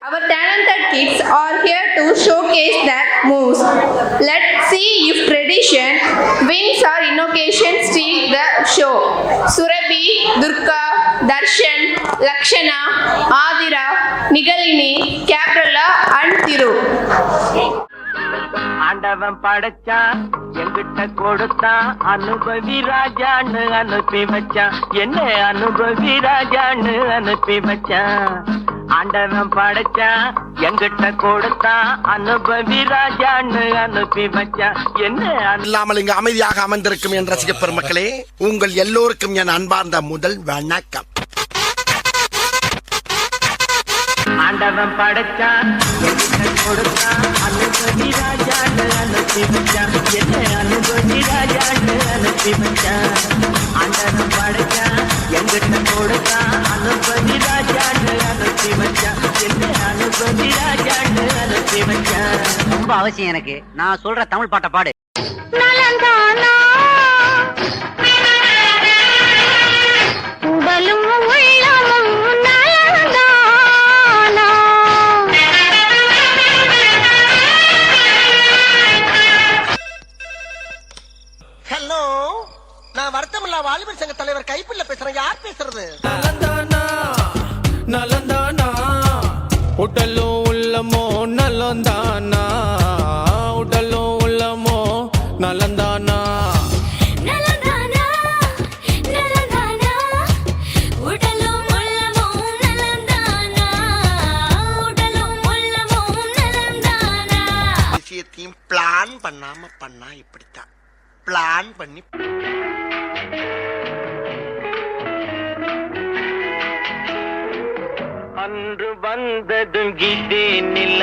Our talented kids are here to showcase their moves. Let's see if tradition wins or innovation steal the show. Surabhi, Durga, Darshan, Lakshana, Adira, Nigalini, Capralla and Thiru. ஆண்டவன் படைச்சான் எங்கிட்ட கொடுத்தான் அனுபவி ராஜான்னு அனுப்பி வச்சான் என்ன அனுபவி ராஜான்னு அனுப்பி வச்சான் ஆண்டவன் படைச்சான் எங்கிட்ட கொடுத்தான் அனுபவி ராஜான்னு அனுப்பி வச்சான் என்ன இல்லாமல் இங்கு அமைதியாக அமர்ந்திருக்கும் என் ரசிக பெருமக்களே, உங்கள் எல்லோருக்கும் என் அன்பார்ந்த முதல் வணக்கம். ஆண்டவன் படைச்சான் எங்கிட்ட கொடுத்தான் அனுபவி ராஜான்னு அனுப்பி வச்சான் என்ன அனுபவி ராஜான்னு அனுப்பி வச்சான் ஆண்டவன் படைச்சான் எங்கிட்ட கொடுத்தான் அனுபவி ராஜான்னு அனுப்பி வச்சான் என்ன அனுபவி ராஜான்னு அனுப்பி வச்சான். ரொம்ப அவசியம் எனக்கு. நான் சொல்ற தமிழ் பாட்டை பாடு. ஹலோ, நான் வருத்தமில்லா வாலிபர் சங்க தலைவர் கைப்பிள்ள பேசுறேன். யார் பேசுறது? நலந்தானா உடலோ உள்ளமோ நலந்தானா உடலோ உள்ளமோ நலந்தானா விஷயத்தையும் பிளான் பண்ணாம பண்ணா இப்படித்தான். பிளான் பண்ணி அன்று வந்ததும் இதே நில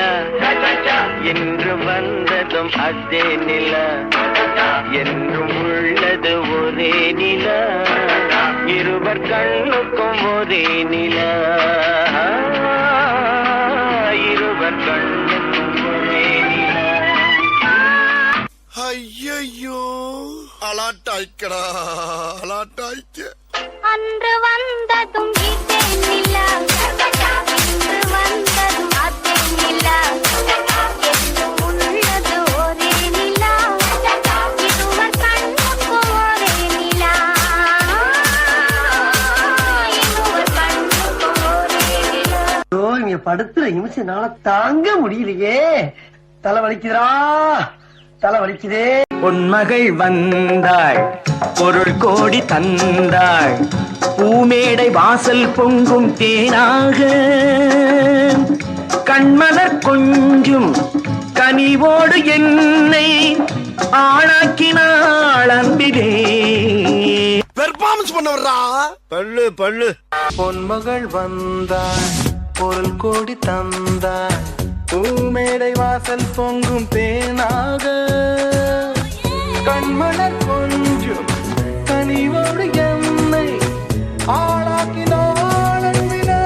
என்று வந்ததும் அதே நில என்றும் உள்ளது ஒரே நில இருவர் கண்ணுக்கும் ஒரே நில இருவர் கண்ணுக்கும் ஒரே நில. ஐயோ, அலாட்டாய்க்கடா அலாட்டாய்க்க. அன்று வந்ததும் இதே நில இன்று வந்ததும் அதே நில என்றும் உள்ளது ஒரே நில இருவர் கண்ணுக்கு ஒரே நில இருவர் கண்ணுக்கு ஒரே நில. இங்க படுத்துற நிமிஷம்னால தாங்க முடியலையே. தலை வலிக்குதுடா, தலை வலிக்குதே. பொன்மகள் வந்தாள் பொருள் கோடி தந்தாள் பூமேடை வாசல் பொங்கும் தேனாக கண்மலர் கொஞ்சும் கனிவோடு என்னை ஆளாக்கினாள் அன்பிலே. பெர்ஃபார்மன்ஸ் பண்ண வர்றா. பல்லு பல்லு. பொன்மகள் வந்தாள் பொருள் கோடி தந்தாள் பூமேடை வாசல் பொங்கும் தேனாக கண்மலர் கொஞ்சும் கனிவோடு என்னை ஆளாக்கினாள் அன்பிலே.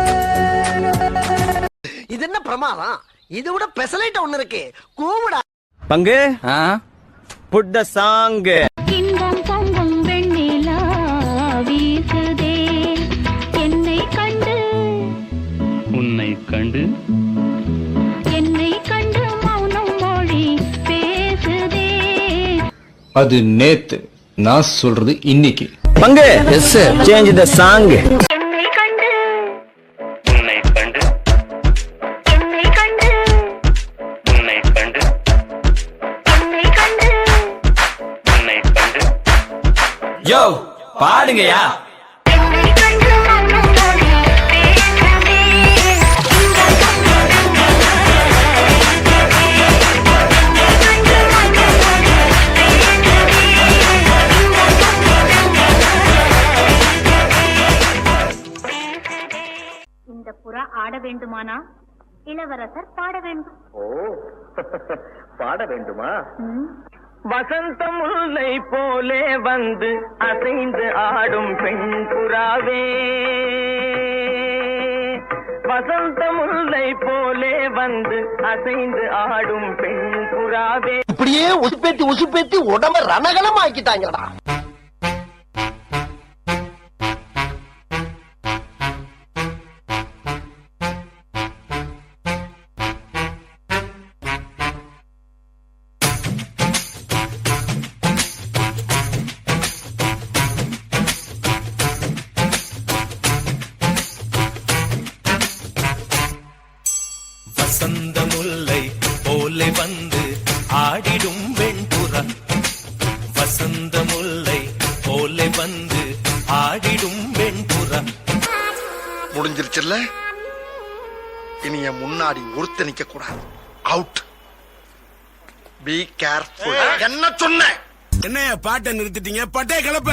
இது என்ன பிரமாதம்? இது விட பெசலைட் ஒண்ணு இருக்கு. கூவுடா பங்கு. Put the song. இன்பம் பொங்கும் வெண்ணிலா வீசுதே என்னை கண்டு உன்னை கண்டு என்னை கண்டு மௌனம் மொழி பேசுதே. அது நேத்து, நான் சொல்றது இன்னைக்கு. பங்கு. Yes change the song. என்னை கண்டு உன்னை கண்டு என்னை கண்டு உன்னை கண்டு என்னை கண்டு உன்னை கண்டு. யோ பாடுங்கயா. என்னை கண்டு மௌனம் மொழி பேசுதே. இந்த புறா ஆட வேண்டுமானா இளவரசர் பாட வேண்டும். ஓ பாட வேண்டுமா? வசந்தம் முல்லை போலே வந்து அசைந்து ஆடும் பெண் புறாவே வசந்த முல்லை போலே வந்து அசைந்து ஆடும் பெண் புறாவே. இப்படியே உசுப்பேத்தி உடம்ப ரணகலம் ஆக்கிட்டாங்கடா. வசந்த முல்லை போலே வந்து ஆடிடும் வெண்புறா வசந்த முல்லை போலே வந்து ஆடிடும் வெண்புறா முடிஞ்சிருச்சுல்ல இனி என் முன்னாடி ஒருத்த நிக்க கூடாது அவுட் பி கேர்ஃபுல் என்ன சொன்ன என்னைய பாட்டை நிறுத்திட்டீங்க பட்டே கிளப்ப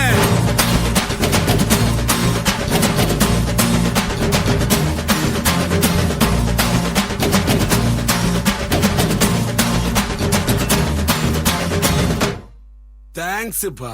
தேங்க்ஸ்ப்பா